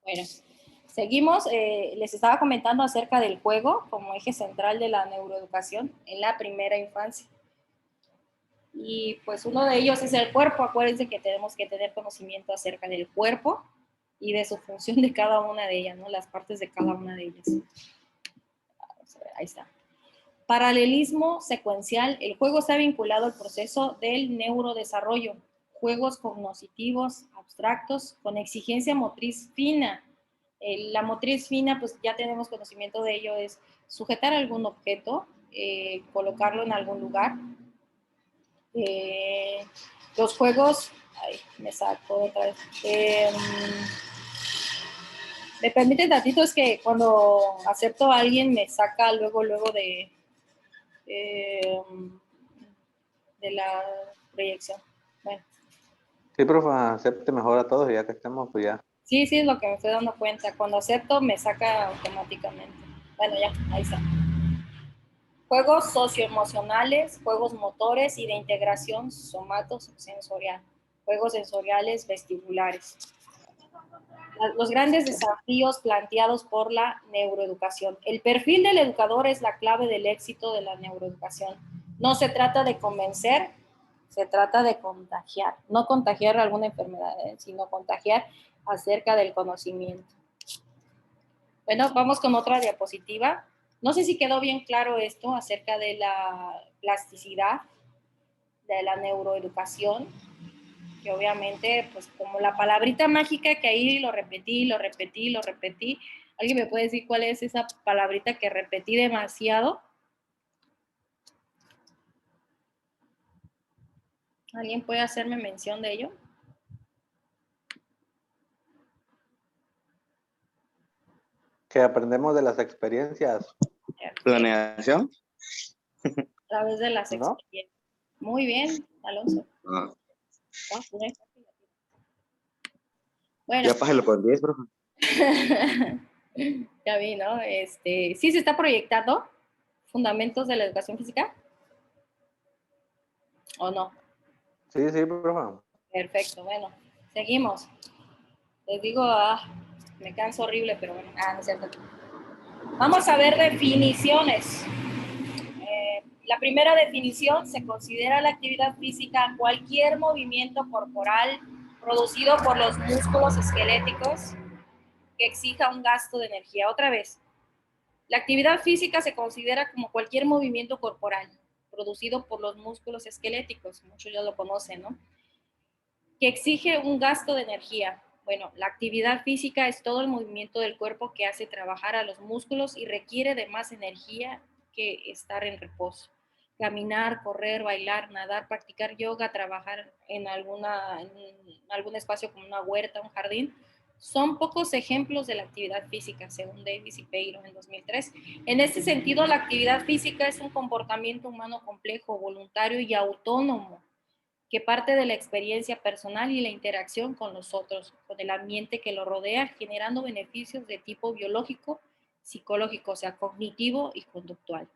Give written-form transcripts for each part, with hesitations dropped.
Bueno, seguimos. Les estaba comentando acerca del juego como eje central de la neuroeducación en la primera infancia. Y pues uno de ellos es el cuerpo. Acuérdense que tenemos que tener conocimiento acerca del cuerpo y de su función de cada una de ellas, ¿no? Las partes de cada una de ellas. Vamos a ver, ahí está. Paralelismo secuencial. El juego está vinculado al proceso del neurodesarrollo. Juegos cognitivos abstractos con exigencia motriz fina. La motriz fina, pues ya tenemos conocimiento de ello, es sujetar algún objeto, colocarlo en algún lugar. Los juegos, ay, me saco otra vez. Me permite tantito, es que cuando acepto a alguien me saca luego de la proyección. Bueno. Sí, profe, acepte mejor a todos y ya que estemos, pues ya. Sí, es lo que me estoy dando cuenta. Cuando acepto me saca automáticamente. Bueno, ya, ahí está. Juegos socioemocionales, juegos motores y de integración somatosensorial. Juegos sensoriales vestibulares. Los grandes desafíos planteados por la neuroeducación. El perfil del educador es la clave del éxito de la neuroeducación. No se trata de convencer, se trata de contagiar. No contagiar alguna enfermedad, sino contagiar acerca del conocimiento. Bueno, vamos con otra diapositiva. No sé si quedó bien claro esto acerca de la plasticidad, de la neuroeducación, que obviamente, pues como la palabrita mágica que ahí lo repetí, lo repetí, lo repetí. ¿Alguien me puede decir cuál es esa palabrita que repetí demasiado? ¿Alguien puede hacerme mención de ello? Que aprendemos de las experiencias. Planeación. A través de las ¿No? experiencias. Muy bien, Alonso. Ah, Bueno. ya páselo por 10, profe. Ya vi, ¿no? Sí se está proyectando fundamentos de la educación física, ¿o no? Sí, profe. Perfecto, bueno, seguimos. Les digo, me canso horrible, pero bueno, no es cierto. Vamos a ver definiciones. La primera definición: se considera la actividad física cualquier movimiento corporal producido por los músculos esqueléticos que exija un gasto de energía. Otra vez, la actividad física se considera como cualquier movimiento corporal producido por los músculos esqueléticos, muchos ya lo conocen, ¿no? Que exige un gasto de energía. Bueno, la actividad física es todo el movimiento del cuerpo que hace trabajar a los músculos y requiere de más energía que estar en reposo. Caminar, correr, bailar, nadar, practicar yoga, trabajar en algún espacio como una huerta, un jardín, son pocos ejemplos de la actividad física, según Davis y Peiro en 2003. En este sentido, la actividad física es un comportamiento humano complejo, voluntario y autónomo, que parte de la experiencia personal y la interacción con los otros, con el ambiente que lo rodea, generando beneficios de tipo biológico, psicológico, o sea, cognitivo y conductual,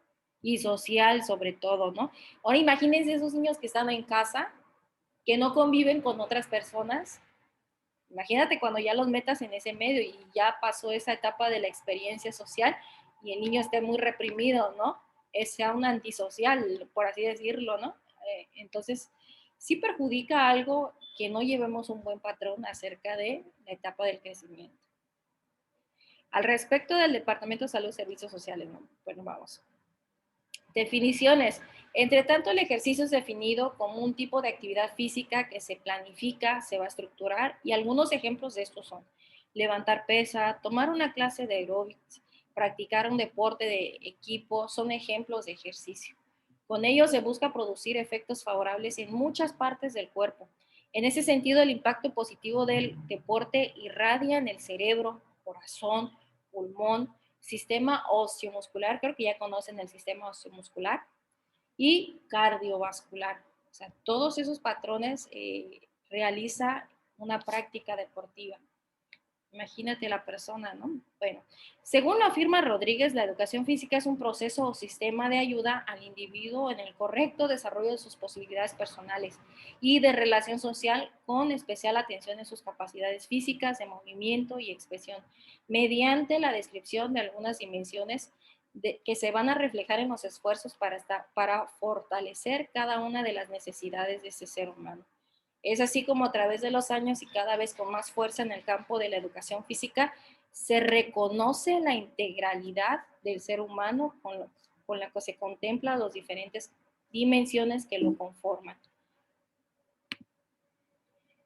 y social sobre todo, ¿no? Ahora imagínense esos niños que están en casa, que no conviven con otras personas. Imagínate cuando ya los metas en ese medio y ya pasó esa etapa de la experiencia social y el niño esté muy reprimido, ¿no? Sea un antisocial, por así decirlo, ¿no? Entonces, sí perjudica algo que no llevemos un buen patrón acerca de la etapa del crecimiento. Al respecto del Departamento de Salud y Servicios Sociales, ¿no? Bueno, vamos. Definiciones. Entre tanto, el ejercicio es definido como un tipo de actividad física que se planifica, se va a estructurar, y algunos ejemplos de estos son levantar pesa, tomar una clase de aeróbics, practicar un deporte de equipo, son ejemplos de ejercicio. Con ello se busca producir efectos favorables en muchas partes del cuerpo. En ese sentido, el impacto positivo del deporte irradia en el cerebro, corazón, pulmón, sistema osteomuscular, creo que ya conocen el sistema osteomuscular, y cardiovascular. O sea, todos esos patrones realiza una práctica deportiva. Imagínate la persona, ¿no? Bueno, según lo afirma Rodríguez, la educación física es un proceso o sistema de ayuda al individuo en el correcto desarrollo de sus posibilidades personales y de relación social, con especial atención en sus capacidades físicas de movimiento y expresión, mediante la descripción de algunas dimensiones que se van a reflejar en los esfuerzos para fortalecer cada una de las necesidades de ese ser humano. Es así como a través de los años y cada vez con más fuerza en el campo de la educación física, se reconoce la integralidad del ser humano con la que se contempla las diferentes dimensiones que lo conforman.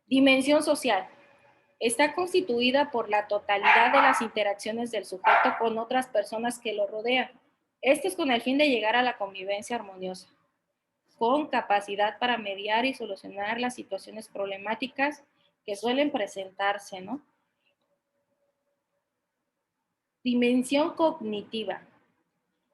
Dimensión social. Está constituida por la totalidad de las interacciones del sujeto con otras personas que lo rodean. Esto es con el fin de llegar a la convivencia armoniosa, con capacidad para mediar y solucionar las situaciones problemáticas que suelen presentarse, ¿no? Dimensión cognitiva.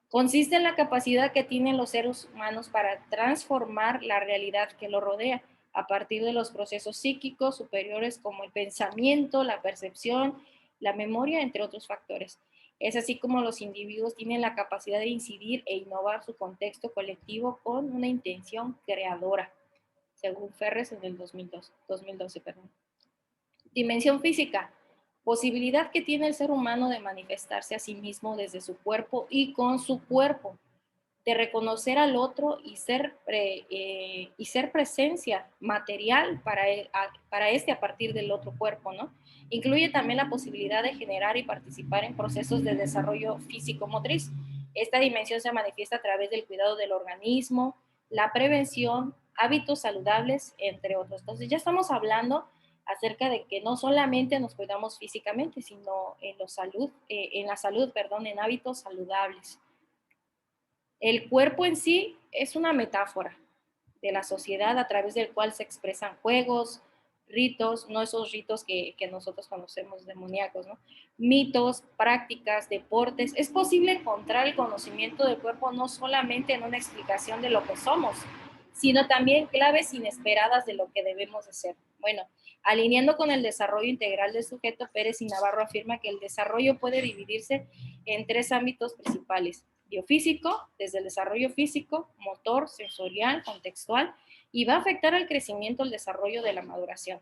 Consiste en la capacidad que tienen los seres humanos para transformar la realidad que lo rodea a partir de los procesos psíquicos superiores como el pensamiento, la percepción, la memoria, entre otros factores. Es así como los individuos tienen la capacidad de incidir e innovar su contexto colectivo con una intención creadora, según Ferres en el 2012. Dimensión física. Posibilidad que tiene el ser humano de manifestarse a sí mismo desde su cuerpo y con su cuerpo, de reconocer al otro y ser presencia material para este a partir del otro cuerpo, ¿no? Incluye también la posibilidad de generar y participar en procesos de desarrollo físico-motriz. Esta dimensión se manifiesta a través del cuidado del organismo, la prevención, hábitos saludables, entre otros. Entonces ya estamos hablando acerca de que no solamente nos cuidamos físicamente, sino en la salud, en hábitos saludables. El cuerpo en sí es una metáfora de la sociedad a través del cual se expresan juegos, ritos, no esos ritos que nosotros conocemos demoníacos, ¿no? Mitos, prácticas, deportes. Es posible encontrar el conocimiento del cuerpo no solamente en una explicación de lo que somos, sino también claves inesperadas de lo que debemos de ser. Bueno, alineando con el desarrollo integral del sujeto, Pérez y Navarro afirma que el desarrollo puede dividirse en 3 ámbitos principales: biofísico, desde el desarrollo físico, motor, sensorial, contextual, y va a afectar al crecimiento, el desarrollo de la maduración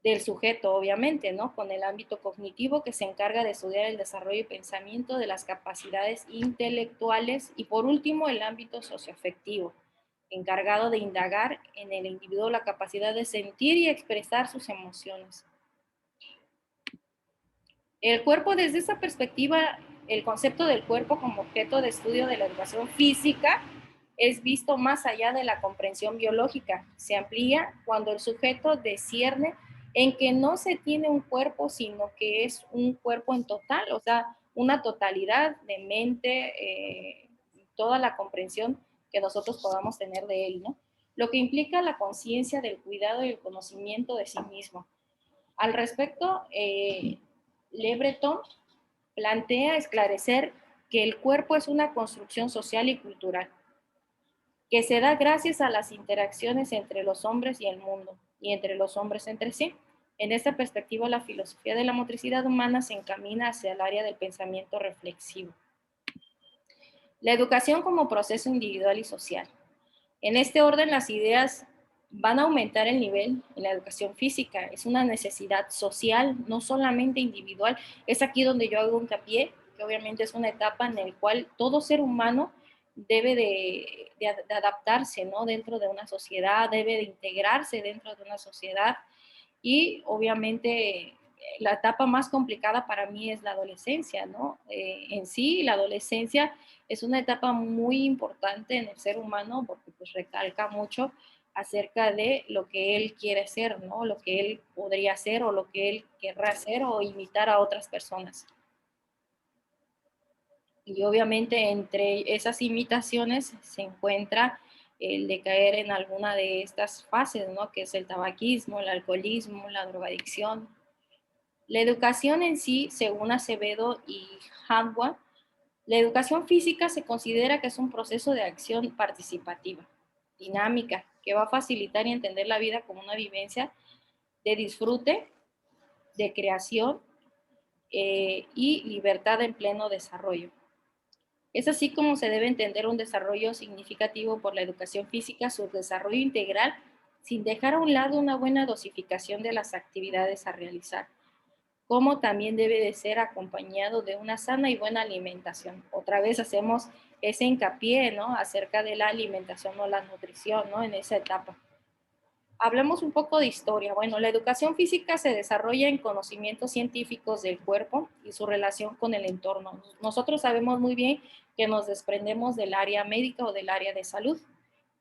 del sujeto, obviamente, ¿no? Con el ámbito cognitivo, que se encarga de estudiar el desarrollo y pensamiento de las capacidades intelectuales, y por último el ámbito socioafectivo, encargado de indagar en el individuo la capacidad de sentir y expresar sus emociones. El cuerpo, desde esa perspectiva, el concepto del cuerpo como objeto de estudio de la educación física es visto más allá de la comprensión biológica. Se amplía cuando el sujeto discierne en que no se tiene un cuerpo, sino que es un cuerpo en total, o sea, una totalidad de mente, toda la comprensión que nosotros podamos tener de él, ¿no? Lo que implica la conciencia del cuidado y el conocimiento de sí mismo. Al respecto, Le Breton plantea esclarecer que el cuerpo es una construcción social y cultural, que se da gracias a las interacciones entre los hombres y el mundo, y entre los hombres entre sí. En esta perspectiva, la filosofía de la motricidad humana se encamina hacia el área del pensamiento reflexivo. La educación como proceso individual y social. En este orden, las ideas van a aumentar el nivel en la educación física. Es una necesidad social, no solamente individual. Es aquí donde yo hago hincapié, que obviamente es una etapa en la cual todo ser humano debe de adaptarse, ¿no? Dentro de una sociedad, debe de integrarse dentro de una sociedad, y obviamente la etapa más complicada para mí es la adolescencia, ¿no? En sí, la adolescencia es una etapa muy importante en el ser humano, porque pues recalca mucho acerca de lo que él quiere hacer, ¿no? Lo que él podría hacer o lo que él querrá hacer o imitar a otras personas. Y obviamente entre esas imitaciones se encuentra el de caer en alguna de estas fases, ¿no? Que es el tabaquismo, el alcoholismo, la drogadicción. La educación en sí, según Acevedo y Hadwa, la educación física se considera que es un proceso de acción participativa, dinámica, que va a facilitar y entender la vida como una vivencia de disfrute de creación y libertad en pleno desarrollo. Es así como se debe entender un desarrollo significativo por la educación física, su desarrollo integral, sin dejar a un lado una buena dosificación de las actividades a realizar, como también debe de ser acompañado de una sana y buena alimentación. Otra vez hacemos ese hincapié, ¿no?, acerca de la alimentación o la nutrición, ¿no?, en esa etapa. Hablemos un poco de historia. Bueno, la educación física se desarrolla en conocimientos científicos del cuerpo y su relación con el entorno. Nosotros sabemos muy bien que nos desprendemos del área médica o del área de salud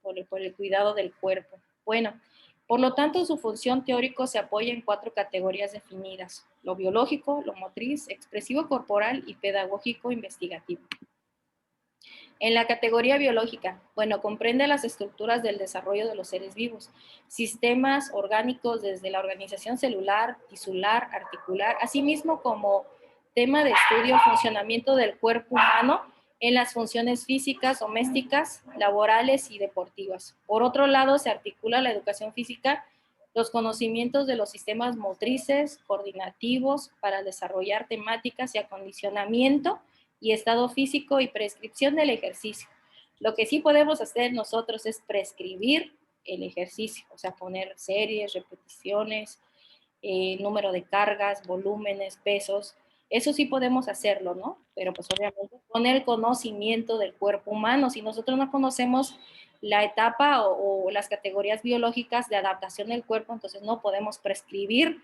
por el cuidado del cuerpo. Bueno, por lo tanto, su función teórica se apoya en 4 categorías definidas: lo biológico, lo motriz, expresivo corporal y pedagógico investigativo. En la categoría biológica, bueno, comprende las estructuras del desarrollo de los seres vivos, sistemas orgánicos desde la organización celular, tisular, articular, asimismo como tema de estudio el funcionamiento del cuerpo humano en las funciones físicas, domésticas, laborales y deportivas. Por otro lado, se articula la educación física, los conocimientos de los sistemas motrices, coordinativos, para desarrollar temáticas y acondicionamiento y estado físico y prescripción del ejercicio. Lo que sí podemos hacer nosotros es prescribir el ejercicio, o sea, poner series, repeticiones, número de cargas, volúmenes, pesos. Eso sí podemos hacerlo, ¿no? Pero pues obviamente con el conocimiento del cuerpo humano. Si nosotros no conocemos la etapa o las categorías biológicas de adaptación del cuerpo, entonces no podemos prescribir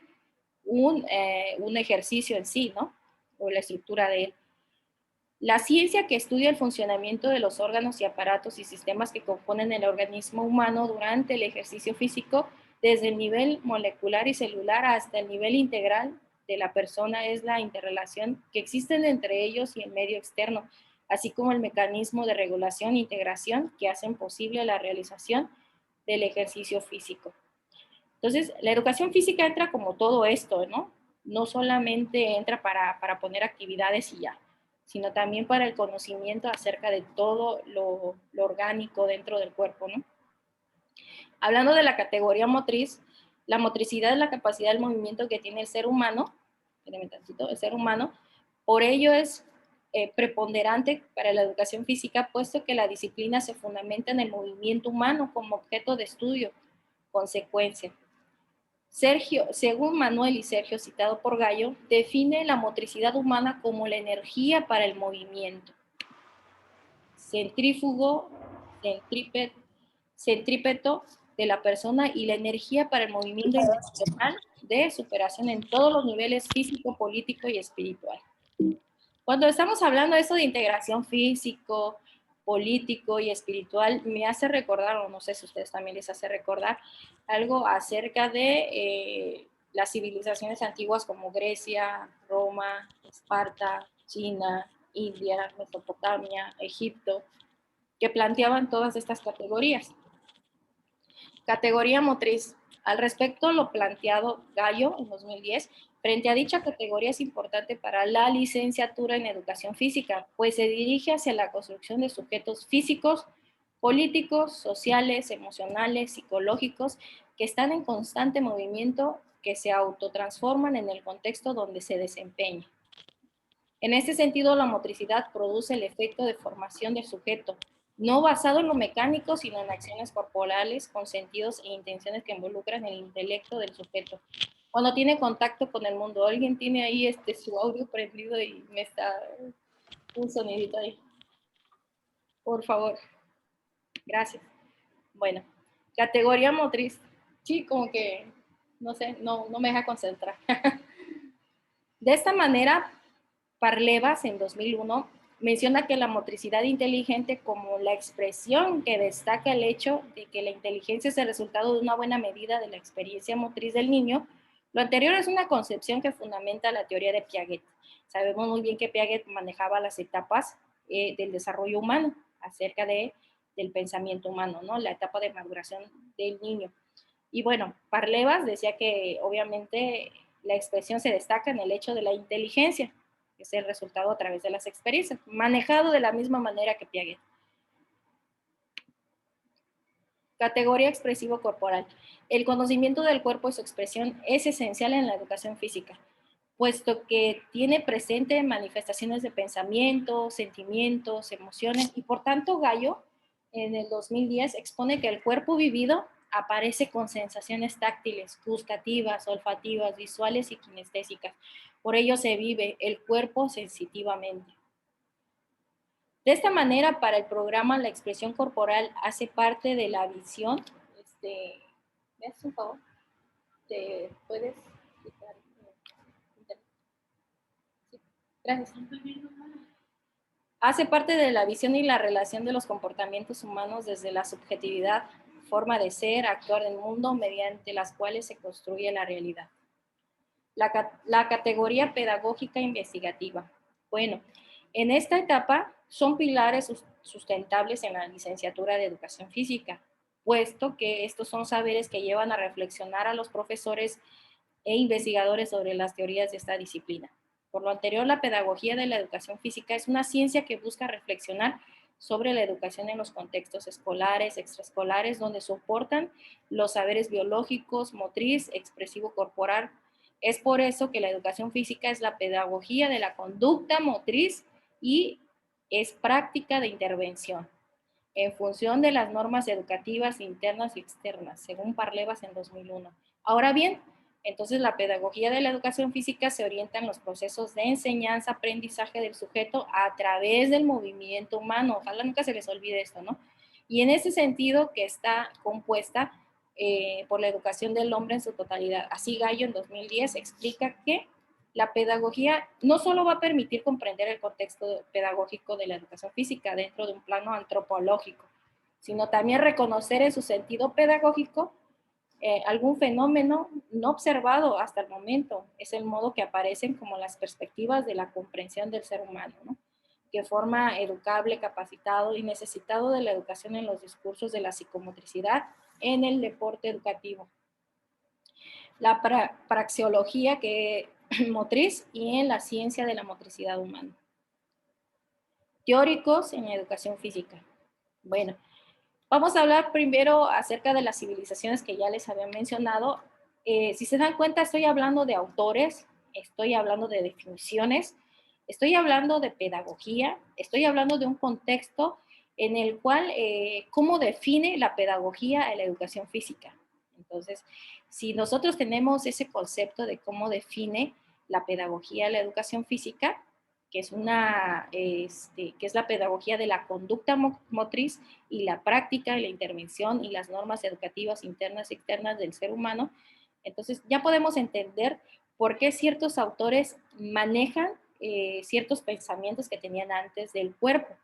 un ejercicio en sí, ¿no? O la estructura de él. La ciencia que estudia el funcionamiento de los órganos y aparatos y sistemas que componen el organismo humano durante el ejercicio físico, desde el nivel molecular y celular hasta el nivel integral de la persona, es la interrelación que existen entre ellos y el medio externo, así como el mecanismo de regulación e integración que hacen posible la realización del ejercicio físico. Entonces, la educación física entra como todo esto, ¿no? No solamente entra para poner actividades y ya, sino también para el conocimiento acerca de todo lo orgánico dentro del cuerpo, ¿no? Hablando de la categoría motriz, la motricidad es la capacidad del movimiento que tiene el ser humano, por ello es preponderante para la educación física, puesto que la disciplina se fundamenta en el movimiento humano como objeto de estudio, consecuencia. Sergio, según Manuel y Sergio, citado por Gallo, define la motricidad humana como la energía para el movimiento. Centrífugo, centrípeto de la persona y la energía para el movimiento intencional de superación en todos los niveles físico, político y espiritual. Cuando estamos hablando de eso de integración físico, político y espiritual, me hace recordar, o no sé si a ustedes también les hace recordar, algo acerca de las civilizaciones antiguas como Grecia, Roma, Esparta, China, India, Mesopotamia, Egipto, que planteaban todas estas categorías. Categoría motriz. Al respecto, lo planteado Gallo en 2010, frente a dicha categoría es importante para la licenciatura en educación física, pues se dirige hacia la construcción de sujetos físicos, políticos, sociales, emocionales, psicológicos, que están en constante movimiento, que se autotransforman en el contexto donde se desempeña. En este sentido, la motricidad produce el efecto de formación del sujeto, no basado en lo mecánico, sino en acciones corporales con sentidos e intenciones que involucran el intelecto del sujeto. Cuando tiene contacto con el mundo, alguien tiene ahí su audio prendido y me está un sonidito ahí. Por favor. Gracias. Bueno, categoría motriz. Sí, como que, no sé, no me deja concentrar. De esta manera, Parlevas en 2001 menciona que la motricidad inteligente como la expresión que destaca el hecho de que la inteligencia es el resultado de una buena medida de la experiencia motriz del niño. Lo anterior es una concepción que fundamenta la teoría de Piaget. Sabemos muy bien que Piaget manejaba las etapas del desarrollo humano acerca del pensamiento humano, ¿no? La etapa de maduración del niño. Y bueno, Parlevas decía que obviamente la expresión se destaca en el hecho de la inteligencia, que es el resultado a través de las experiencias, manejado de la misma manera que Piaget. Categoría expresivo corporal. El conocimiento del cuerpo y su expresión es esencial en la educación física, puesto que tiene presente manifestaciones de pensamientos, sentimientos, emociones, y por tanto Gallo en el 2010 expone que el cuerpo vivido aparece con sensaciones táctiles, gustativas, olfativas, visuales y kinestésicas. Por ello se vive el cuerpo sensitivamente. De esta manera, para el programa, la expresión corporal hace parte de la visión. ¿Me haces un favor? ¿Te puedes quitar? Sí, gracias. Hace parte de la visión y la relación de los comportamientos humanos desde la subjetividad, forma de ser, actuar del mundo, mediante las cuales se construye la realidad. La categoría pedagógica investigativa. Bueno, en esta etapa son pilares sustentables en la licenciatura de Educación Física, puesto que estos son saberes que llevan a reflexionar a los profesores e investigadores sobre las teorías de esta disciplina. Por lo anterior, la pedagogía de la educación física es una ciencia que busca reflexionar sobre la educación en los contextos escolares, extraescolares, donde soportan los saberes biológicos, motriz, expresivo corporal. Es por eso que la educación física es la pedagogía de la conducta motriz y es práctica de intervención en función de las normas educativas internas y externas, según Parlevas en 2001. Ahora bien, entonces la pedagogía de la educación física se orienta en los procesos de enseñanza, aprendizaje del sujeto a través del movimiento humano. Ojalá nunca se les olvide esto, ¿no? Y en ese sentido que está compuesta por la educación del hombre en su totalidad. Así Gallo en 2010 explica que la pedagogía no solo va a permitir comprender el contexto pedagógico de la educación física dentro de un plano antropológico, sino también reconocer en su sentido pedagógico algún fenómeno no observado hasta el momento. Es el modo que aparecen como las perspectivas de la comprensión del ser humano, ¿no? Que forma educable, capacitado y necesitado de la educación en los discursos de la psicomotricidad, en el deporte educativo. La praxeología que motriz y en la ciencia de la motricidad humana. Teóricos en la educación física. Bueno, vamos a hablar primero acerca de las civilizaciones que ya les había mencionado. Si se dan cuenta, estoy hablando de autores, estoy hablando de definiciones, estoy hablando de pedagogía, estoy hablando de un contexto en el cual, cómo define la pedagogía en la educación física. Entonces, si nosotros tenemos ese concepto de cómo define la pedagogía en la educación física, que es que es la pedagogía de la conducta motriz y la práctica y la intervención y las normas educativas internas y externas del ser humano, entonces ya podemos entender por qué ciertos autores manejan ciertos pensamientos que tenían antes del cuerpo.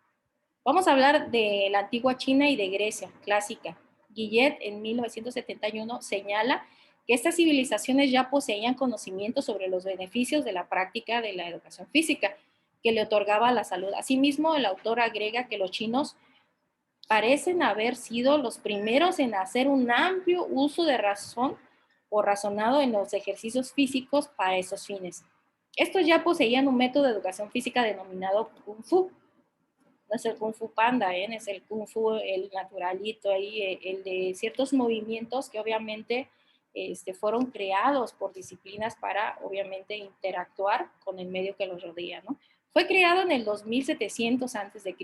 Vamos a hablar de la antigua China y de Grecia, clásica. Guillet en 1971 señala que estas civilizaciones ya poseían conocimiento sobre los beneficios de la práctica de la educación física que le otorgaba la salud. Asimismo, el autor agrega que los chinos parecen haber sido los primeros en hacer un amplio uso de razón o razonado en los ejercicios físicos para esos fines. Estos ya poseían un método de educación física denominado Kung Fu. No es el Kung Fu Panda, es el Kung Fu, el naturalito ahí, el de ciertos movimientos que obviamente fueron creados por disciplinas para obviamente interactuar con el medio que los rodea, ¿no? Fue creado en el 2700 a.C.,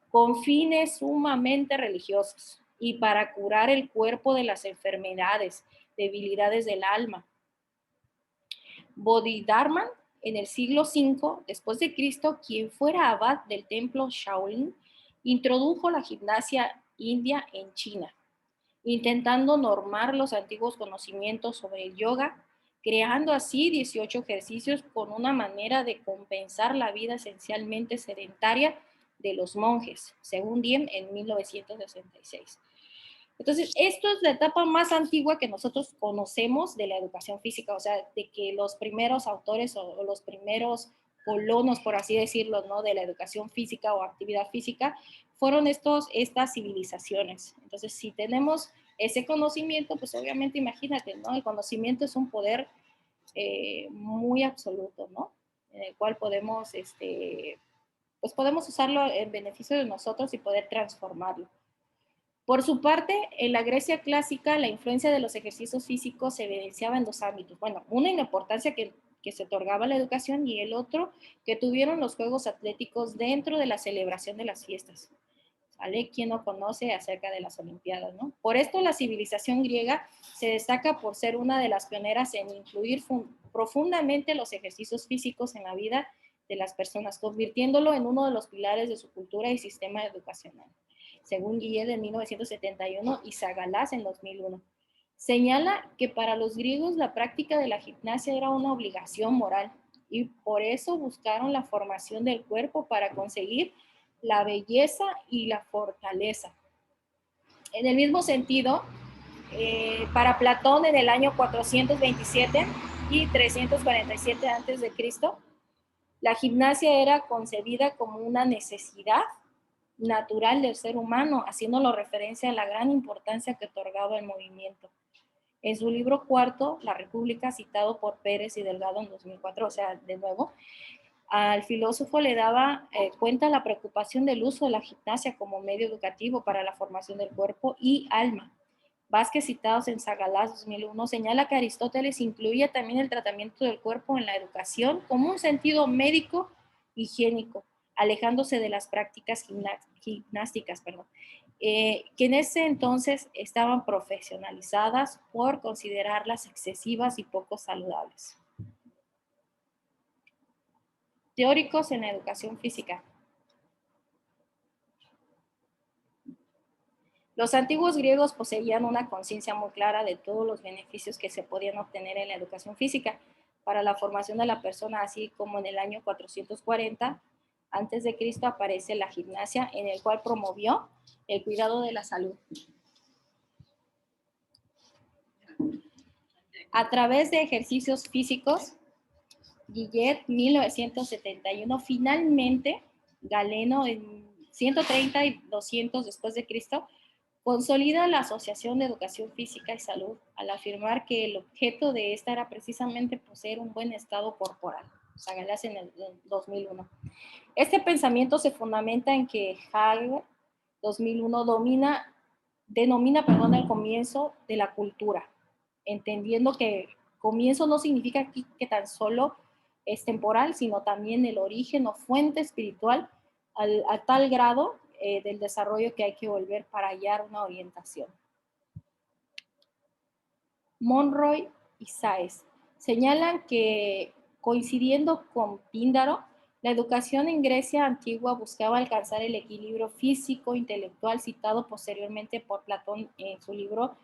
con fines sumamente religiosos y para curar el cuerpo de las enfermedades, debilidades del alma. Bodhidharma, en el siglo V después de Cristo, quien fuera abad del templo Shaolin, introdujo la gimnasia india en China, intentando normar los antiguos conocimientos sobre el yoga, creando así 18 ejercicios con una manera de compensar la vida esencialmente sedentaria de los monjes, según Diem en 1966. Entonces, esto es la etapa más antigua que nosotros conocemos de la educación física, o sea, de que los primeros autores o los primeros colonos, por así decirlo, ¿no?, de la educación física o actividad física, fueron estas civilizaciones. Entonces, si tenemos ese conocimiento, pues obviamente imagínate, ¿no? El conocimiento es un poder muy absoluto, ¿no? En el cual podemos, pues podemos usarlo en beneficio de nosotros y poder transformarlo. Por su parte, en la Grecia clásica, la influencia de los ejercicios físicos se evidenciaba en dos ámbitos. Bueno, uno en la importancia que se otorgaba a la educación y el otro que tuvieron los Juegos Atléticos dentro de la celebración de las fiestas. ¿Vale? ¿Quién no conoce acerca de las Olimpiadas, no? Por esto la civilización griega se destaca por ser una de las pioneras en incluir profundamente los ejercicios físicos en la vida de las personas, convirtiéndolo en uno de los pilares de su cultura y sistema educacional. Según Guillet en 1971 y Zagalás en 2001. Señala que para los griegos la práctica de la gimnasia era una obligación moral y por eso buscaron la formación del cuerpo para conseguir la belleza y la fortaleza. En el mismo sentido, para Platón en el año 427 y 347 a.C., la gimnasia era concebida como una necesidad natural del ser humano, haciéndolo referencia a la gran importancia que otorgaba el movimiento. En su libro cuarto, La República, citado por Pérez y Delgado en 2004, o sea, de nuevo, al filósofo le daba cuenta la preocupación del uso de la gimnasia como medio educativo para la formación del cuerpo y alma. Vázquez, citados en Zagalás 2001, señala que Aristóteles incluía también el tratamiento del cuerpo en la educación como un sentido médico higiénico, alejándose de las prácticas gimnásticas, que en ese entonces estaban profesionalizadas por considerarlas excesivas y poco saludables. Teóricos en la educación física. Los antiguos griegos poseían una conciencia muy clara de todos los beneficios que se podían obtener en la educación física para la formación de la persona, así como en el año 440 a.C. aparece la gimnasia, en el cual promovió el cuidado de la salud. A través de ejercicios físicos, Guillet, 1971, finalmente, Galeno, en 130 y 200 después de Cristo, consolida la Asociación de Educación Física y Salud al afirmar que el objeto de esta era precisamente poseer un buen estado corporal. Zagalás en el 2001. Este pensamiento se fundamenta en que Hager, 2001, denomina el comienzo de la cultura, entendiendo que comienzo no significa que tan solo es temporal, sino también el origen o fuente espiritual a tal grado del desarrollo que hay que volver para hallar una orientación. Monroy y Sáez señalan que, coincidiendo con Píndaro, la educación en Grecia antigua buscaba alcanzar el equilibrio físico-intelectual citado posteriormente por Platón en su libro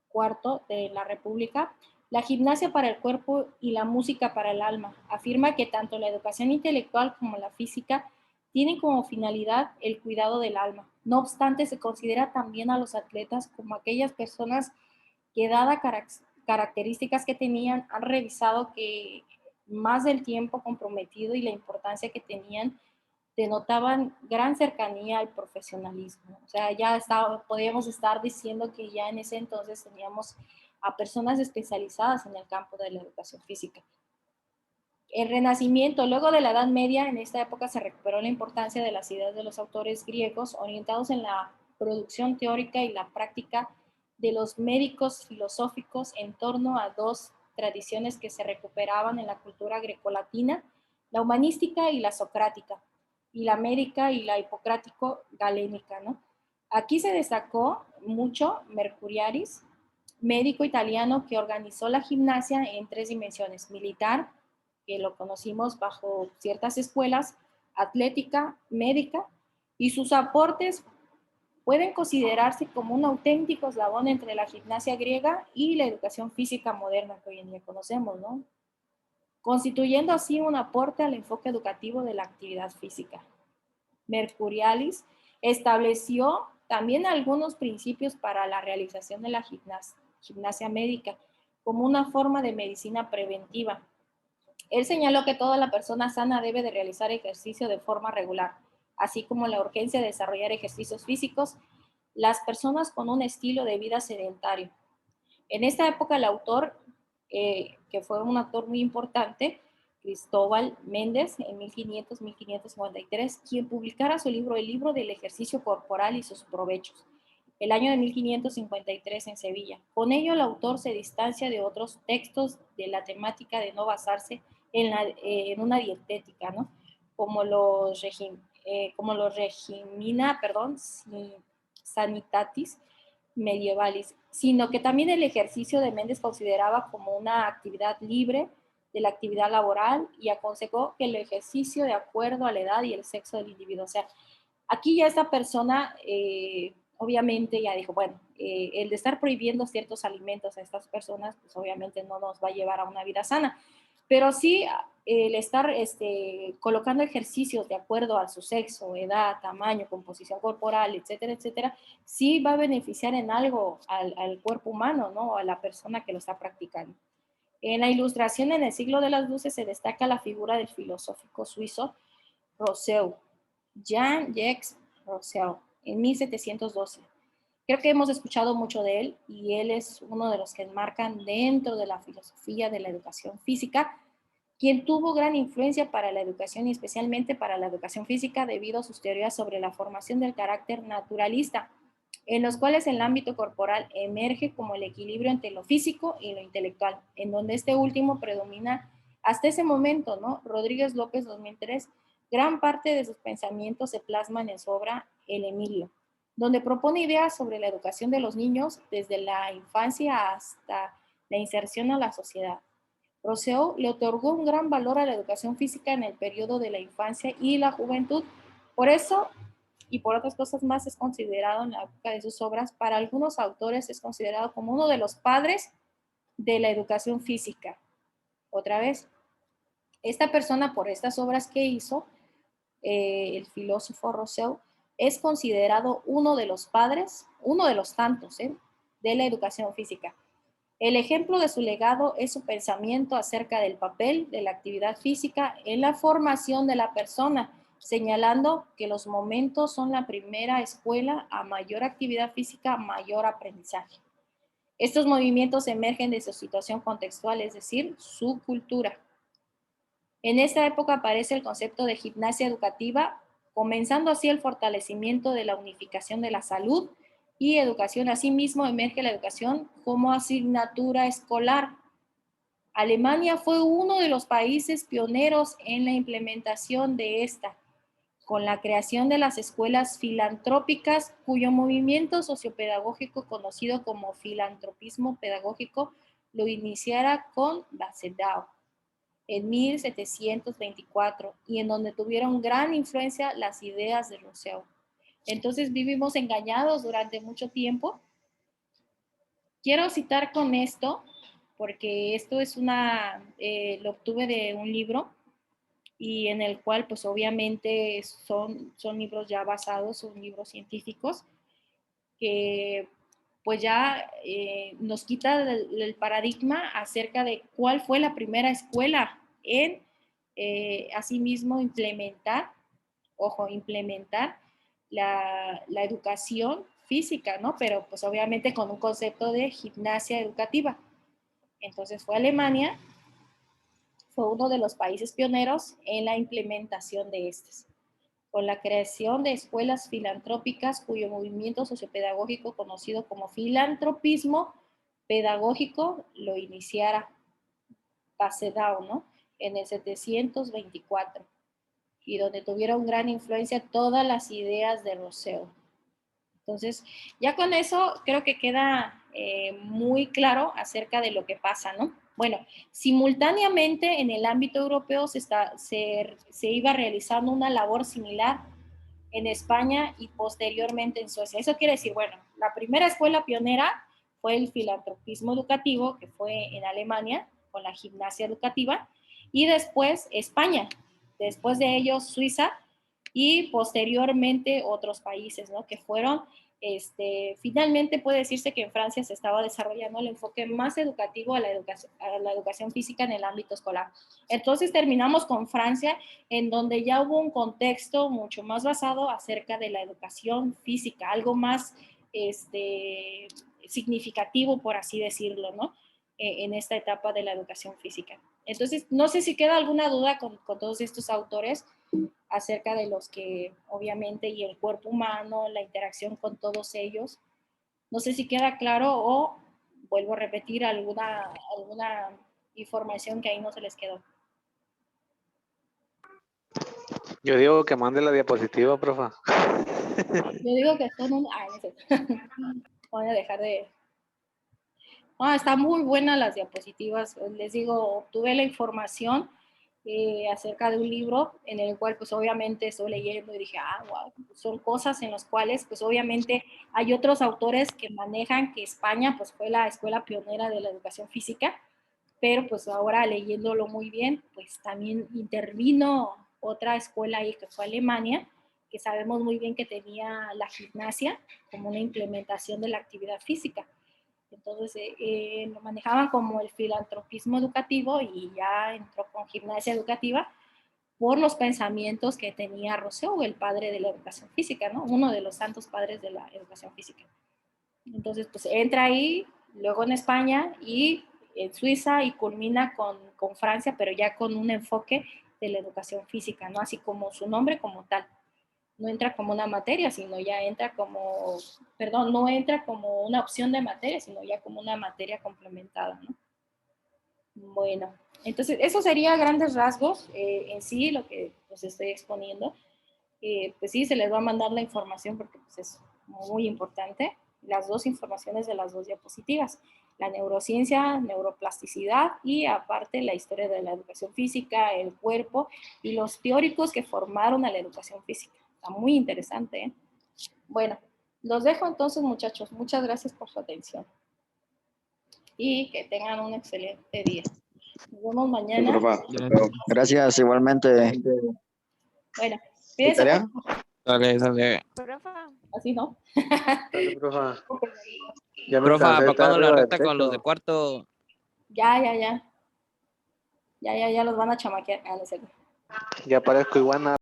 cuarto de la República, la gimnasia para el cuerpo y la música para el alma. Afirma que tanto la educación intelectual como la física tienen como finalidad el cuidado del alma. No obstante, se considera también a los atletas como aquellas personas que, dadas características que tenían, han revisado que más del tiempo comprometido y la importancia que tenían denotaban gran cercanía al profesionalismo. O sea, podíamos estar diciendo que ya en ese entonces teníamos a personas especializadas en el campo de la educación física. El Renacimiento, luego de la Edad Media, en esta época se recuperó la importancia de las ideas de los autores griegos orientados en la producción teórica y la práctica de los médicos filosóficos en torno a dos tradiciones que se recuperaban en la cultura grecolatina, la humanística y la socrática, y la médica y la hipocrático-galénica, ¿no? Aquí se destacó mucho Mercurialis, médico italiano que organizó la gimnasia en tres dimensiones: militar, que lo conocimos bajo ciertas escuelas, atlética, médica, y sus aportes pueden considerarse como un auténtico eslabón entre la gimnasia griega y la educación física moderna que hoy en día conocemos, ¿no? Constituyendo así un aporte al enfoque educativo de la actividad física. Mercurialis estableció también algunos principios para la realización de la gimnasia médica como una forma de medicina preventiva. Él señaló que toda la persona sana debe de realizar ejercicio de forma regular, así como la urgencia de desarrollar ejercicios físicos las personas con un estilo de vida sedentario. En esta época el autor, que fue un autor muy importante, Cristóbal Méndez, en 1500-1553, quien publicara su libro, El libro del ejercicio corporal y sus provechos, el año de 1553 en Sevilla. Con ello, el autor se distancia de otros textos de la temática de no basarse en una dietética, ¿no? Como los regimina, sanitatis medievalis, sino que también el ejercicio de Méndez consideraba como una actividad libre de la actividad laboral y aconsejó que el ejercicio de acuerdo a la edad y el sexo del individuo. O sea, aquí ya esta persona obviamente ya dijo, bueno, el de estar prohibiendo ciertos alimentos a estas personas, pues obviamente no nos va a llevar a una vida sana, pero sí el estar colocando ejercicios de acuerdo a su sexo, edad, tamaño, composición corporal, etcétera, etcétera, sí va a beneficiar en algo al cuerpo humano, ¿no? A la persona que lo está practicando. En la Ilustración en el siglo de las luces se destaca la figura del filosófico suizo Rousseau, Jean-Jacques Rousseau, en 1712. Creo que hemos escuchado mucho de él y él es uno de los que enmarcan dentro de la filosofía de la educación física, quien tuvo gran influencia para la educación y especialmente para la educación física debido a sus teorías sobre la formación del carácter naturalista, en los cuales el ámbito corporal emerge como el equilibrio entre lo físico y lo intelectual, en donde este último predomina hasta ese momento, ¿no? Rodríguez López, 2003, gran parte de sus pensamientos se plasman en su obra El Emilio, donde propone ideas sobre la educación de los niños desde la infancia hasta la inserción a la sociedad. Rousseau le otorgó un gran valor a la educación física en el periodo de la infancia y la juventud. Por eso, y por otras cosas más, es considerado en la época de sus obras, para algunos autores es considerado como uno de los padres de la educación física. Otra vez, esta persona, por estas obras que hizo, el filósofo Rousseau, es considerado uno de los padres, uno de los tantos, de la educación física. El ejemplo de su legado es su pensamiento acerca del papel de la actividad física en la formación de la persona, señalando que los momentos son la primera escuela. A mayor actividad física, mayor aprendizaje. Estos movimientos emergen de su situación contextual, es decir, su cultura. En esta época aparece el concepto de gimnasia educativa, comenzando así el fortalecimiento de la unificación de la salud y educación. Asimismo, emerge la educación como asignatura escolar. Alemania fue uno de los países pioneros en la implementación de esta, con la creación de las escuelas filantrópicas, cuyo movimiento sociopedagógico conocido como filantropismo pedagógico lo iniciara con Basedao en 1724 y en donde tuvieron gran influencia las ideas de Rousseau. Entonces vivimos engañados durante mucho tiempo. Quiero citar con esto, porque esto es lo obtuve de un libro y en el cual pues obviamente son libros ya basados, son libros científicos que pues ya nos quita el paradigma acerca de cuál fue la primera escuela en asimismo implementar la educación física, ¿no? Pero pues obviamente con un concepto de gimnasia educativa. Entonces fue Alemania, fue uno de los países pioneros en la implementación de estas, con la creación de escuelas filantrópicas cuyo movimiento sociopedagógico conocido como filantropismo pedagógico lo iniciara Basedao, ¿no? En el 724 y donde tuvieron gran influencia todas las ideas de Rousseau. Entonces, ya con eso creo que queda muy claro acerca de lo que pasa, ¿no? Bueno, simultáneamente en el ámbito europeo se iba realizando una labor similar en España y posteriormente en Suecia. Eso quiere decir, bueno, la primera escuela pionera fue el filantropismo educativo, que fue en Alemania, con la gimnasia educativa, y después España, después de ellos Suiza, y posteriormente otros países, ¿no? Que fueron, finalmente puede decirse que en Francia se estaba desarrollando el enfoque más educativo a la educación física en el ámbito escolar. Entonces terminamos con Francia, en donde ya hubo un contexto mucho más basado acerca de la educación física, algo más significativo, por así decirlo, ¿no? En esta etapa de la educación física. Entonces, no sé si queda alguna duda con todos estos autores acerca de los que obviamente y el cuerpo humano, la interacción con todos ellos No sé si queda claro o vuelvo a repetir alguna información que ahí no se les quedó. Yo digo que mande la diapositiva, profa. Yo digo que son un... Ay, no sé. Voy a dejar de... Están muy buenas las diapositivas. Les digo, obtuve la información acerca de un libro en el cual pues obviamente estoy leyendo y dije, wow, son cosas en las cuales pues obviamente hay otros autores que manejan que España pues fue la escuela pionera de la educación física, pero pues ahora leyéndolo muy bien, pues también intervino otra escuela ahí que fue Alemania, que sabemos muy bien que tenía la gimnasia como una implementación de la actividad física. Entonces lo manejaban como el filantropismo educativo y ya entró con gimnasia educativa por los pensamientos que tenía Rousseau, el padre de la educación física, ¿no? Uno de los santos padres de la educación física. Entonces, pues entra ahí, luego en España y en Suiza y culmina con Francia, pero ya con un enfoque de la educación física, ¿no? Así como su nombre como tal. No entra como una materia, sino ya entra como, perdón, no entra como una opción de materia, sino ya como una materia complementada, ¿no? Bueno, entonces eso sería a grandes rasgos en sí lo que os estoy exponiendo. Pues sí, se les va a mandar la información porque pues, es muy importante, las dos informaciones de las dos diapositivas, la neurociencia, neuroplasticidad y aparte la historia de la educación física, el cuerpo y los teóricos que formaron a la educación física. Está muy interesante, ¿eh? Bueno, los dejo entonces, muchachos. Muchas gracias por su atención y que tengan un excelente día. Nos vemos Sí, mañana. profa. Gracias, igualmente. Bueno, ¿Sí, cuídense tarea? mucho. Dale. Profa, Así, ¿no? Dale, profa. Ya me Profa, cansé de ¿para estar cuándo la arriba del recta con los de techo. cuarto? Ya los van a chamaquear. No sé. Ya parezco iguana.